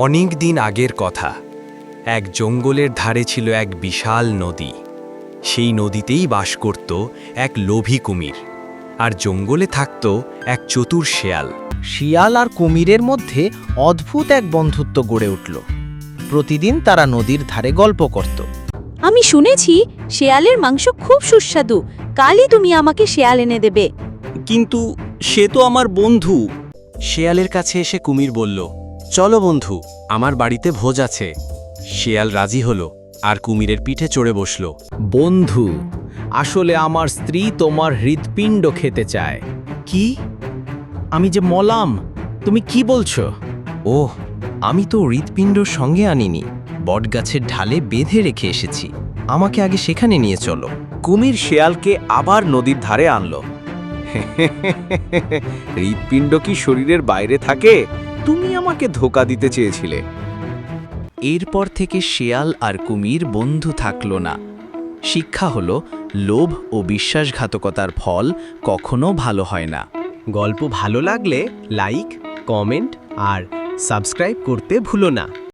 অনেক দিন আগের কথা। এক জঙ্গলের ধারে ছিল এক বিশাল নদী। সেই নদীতেই বাস করত এক লোভী কুমির, আর জঙ্গলে থাকত এক চতুর শেয়াল। শিয়াল আর কুমিরের মধ্যে অদ্ভুত এক বন্ধুত্ব গড়ে উঠল। প্রতিদিন তারা নদীর ধারে গল্প করত। আমি শুনেছি শেয়ালের মাংস খুব সুস্বাদু, কালই তুমি আমাকে শেয়াল এনে দেবে। কিন্তু সে তো আমার বন্ধু। শেয়ালের কাছে এসে কুমির বলল, চলো বন্ধু, আমার বাড়িতে ভোজ আছে। শেয়াল রাজি হলো আর কুমিরের পিঠে চড়ে বসল। বন্ধু, আসলে আমার স্ত্রী তোমার হৃৎপিণ্ড খেতে চায়। কি? আমি যে মলাম, তুমি কি বলছো? ওহ, আমি তো হৃৎপিণ্ডর সঙ্গে আনিনি, বটগাছের ঢালে বেঁধে রেখে এসেছি। আমাকে আগে সেখানে নিয়ে চলো। কুমির শেয়ালকে আবার নদীর ধারে আনল। হৃৎপিণ্ড কি শরীরের বাইরে থাকে? তুমি আমাকে ধোঁকা দিতে চেয়েছিলে। এরপর থেকে শেয়াল আর কুমির বন্ধু থাকল না। শিক্ষা হলো, লোভ ও বিশ্বাসঘাতকতার ফল কখনো ভালো হয় না। গল্প ভালো লাগলে লাইক, কমেন্ট আর সাবস্ক্রাইব করতে ভুলো না।